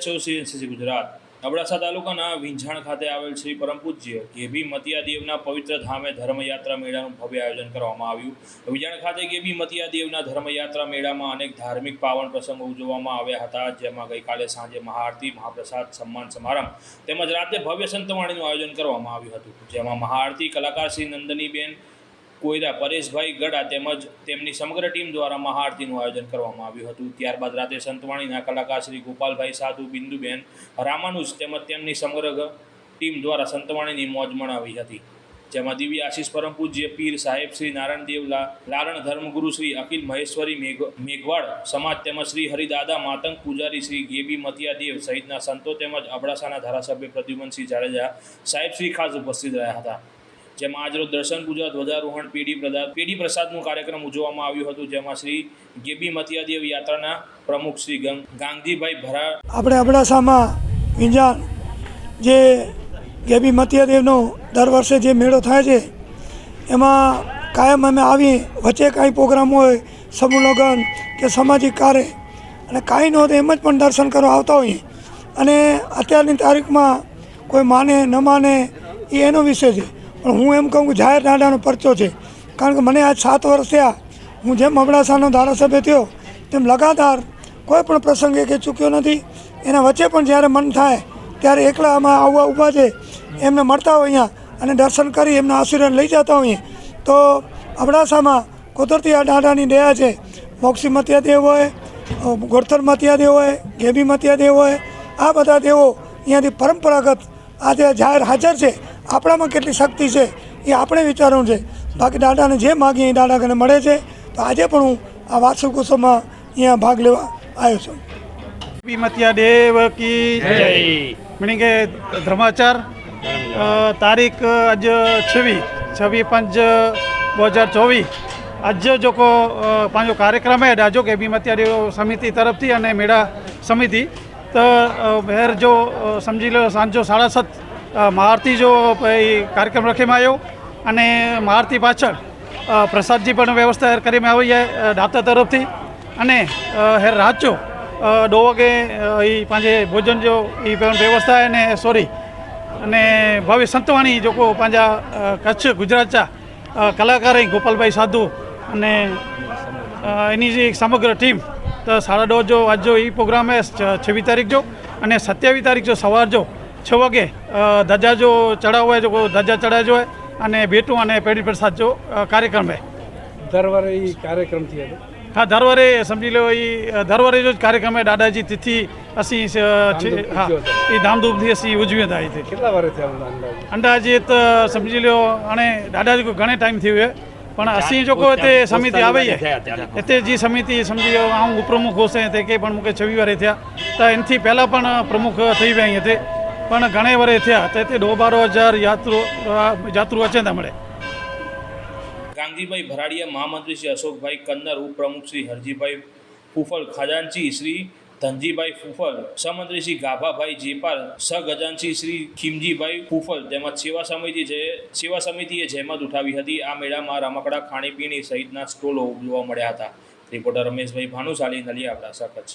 Association Gujarat Abdasa તાલુકાના વિંછાણ ખાતે આવેલ શ્રી પરમ પૂજ્ય ગેબી મતિયાદેવના પવિત્ર ધામે ધર્મયાત્રા મેળાનું ભવ્ય આયોજન કરવામાં આવ્યું। વિંછાણ ખાતે ગેબી મતિયાદેવના ધર્મયાત્રા મેળામાં અનેક ધાર્મિક પાવન પ્રસંગો ઉજવવામાં આવ્યા હતા, જેમાં ગઈકાલે સાંજે મહાઆરતી, મહાપ્રસાદ, સન્માન સમારંભ તેમજ રાતે ભવ્ય સંતવાણીનું આયોજન કરવામાં આવ્યું હતું, જેમાં મહાઆરતી કલાકાર શ્રી નંદનીબેન કોયરા, પરેશભાઈ ગડા તેમજ તેમની સમગ્ર ટીમ દ્વારા મહાઆરતીનું આયોજન કરવામાં આવ્યું હતું। ત્યારબાદ રાતે સંતવાણીના કલાકાર શ્રી ગોપાલભાઈ સાધુ, બિંદુબેન રામાનુજ તેમજ તેમની સમગ્ર ટીમ દ્વારા સંતવાણીની મોજ મનાવી હતી, જેમાં દિવ્ય આશીષ પરમ પૂજ્ય પીર સાહેબ શ્રી નારાયણદેવ લાલણ, ધર્મગુરુ શ્રી અખિલ મહેશ્વરી મેઘવાડ સમાજ તેમજ શ્રી હરિદાદા માતંગ પૂજારી શ્રી ગેબી મતિયાદેવ સહિતના સંતો તેમજ અબડાસાના ધારાસભ્ય પ્રદ્યુમનસિંહ જાડેજા સાહેબ શ્રી ખાસ ઉપસ્થિત રહ્યા હતા, જેમાં આજરોજ દર્શન પૂજા, ધ્વજારોહણ, પેઢી પ્રસાદનું કાર્યક્રમ ઉજવવામાં આવ્યું હતું, જેમાં શ્રી ગેબી મતિયાદેવ યાત્રાના પ્રમુખ શ્રી ગાંગજીભાઈ ભરા આપણે અબડાસામાં વિંજાણ જે ગેબી મતિયાદેવનો દર વર્ષે જે મેળો થાય છે એમાં કાયમ અમે આવી વચ્ચે કાંઈ પ્રોગ્રામ હોય, સમૂહ લગ્ન કે સામાજિક કાર્ય અને કાંઈ ન હોય એમ જ પણ દર્શન કરવા આવતા હોઈએ। અને અત્યારની તારીખમાં કોઈ માને ન માને એ એનો વિષય છે, પણ હું એમ કહું કે જાહેર દાડાનો પરચો છે, કારણ કે મને આજ 7 વર્ષ થયા, હું જેમ અબડાસાનો ધારાસભ્ય થયો તેમ લગાતાર કોઈ પણ પ્રસંગે કે ચૂક્યો નથી। એના વચ્ચે પણ જ્યારે મન થાય ત્યારે એકલા આમાં આવવા ઊભા છે એમને મળતા હોય અહીંયા અને દર્શન કરી એમના આશીર્વાદ લઈ જતા હોઈએ। તો અબડાસામાં કુદરતી આ દાદાની દયા છે, મોક્ષી મતિયાદેવ હોય, ગોરથર મતિયાદેવ હોય, ગેબી મતિયાદેવ હોય, આ બધા દેવો અહીંયાથી પરંપરાગત આજે જાહેર હાજર છે। આપણામાં કેટલી શક્તિ છે એ આપણે વિચારવું છે, બાકી દાદાને જે માગીએ એ દાદા કને મળે છે। તો આજે પણ હું આ વાર્ષિક ઉત્સવમાં અહીંયા ભાગ લેવા આવ્યો છું। ગેબી મતિયાદેવ કી જય। मीनिंग के धर्माचार तारीख आज 26/5/2024 आज जो को पांचो कार्यक्रम है डाजो गेबी मतियादेव समिति तरफ थी अने मेड़ा समिति तो बहर जो समझी लो सांजो 7:30 महाआरती जो कार्यक्रम रखे में आयो अने महाआरती पाछळ प्रसादजी पण व्यवस्था करी में आई है दाता तरफ थी अने हेर राचो 2 वागे ये पांजे भोजन जो ये व्यवस्था है ने सॉरी अने भव्य संतवाणी जो को पांजा कच्छ गुजरात कलाकार गोपालभाई साधु अने एनी जी समग्र टीम तो 2:30 जो आज जो ये प्रोग्राम है 26 तारीख जो अने 27 तारीख जो सवार जो 6 वागे ध्वजा जो चढ़ाव है जो ध्वजा चढ़ा जो है अने भेटू अने पेढ़ी प्रसाद जो कार्यक्रम है। दरवारे ये कार्यक्रम थी हाँ दरवारे समझी लो ये दरवारे जो कार्यक्रम है दादाजी तिथि असी हाँ ये धामधूम थी असी उजवी था ये कितना वारे थे अंदाजित समझी लो अने दादाजी को घणे टाइम थी हुए पण असी जो को ते समिति आवे है एते जी समिति समझी लो हूँ उपप्रमुख होशे ते के पण मुके 26 वारे थया तो एनथी पहला पण प्रमुख थई गया अहींथे पण घणे वारे थया ते 12,000 यात्रु अचेंदा मळे। गांगजीभाई भराड़िया, महामंत्री श्री अशोकभाई कन्नर, उपप्रमुख श्री हरजीभाई फूफल, खजांची श्री धनजीभाई फूफल, सहमंत्री श्री गाभाभाई जेपाल, सहखजांची श्री खीमजीभाई फूफल તેમજ સેવા સમિતિએ જહેમત ઉઠાવી હતી। આ મેળામાં રમકડા, ખાણીપીણી સહિતના સ્ટોલો જોવા મળ્યા હતા। રિપોર્ટર રમેશભાઈ ભાનુશાલી, નલિયા, અબડાસા, કચ્છ।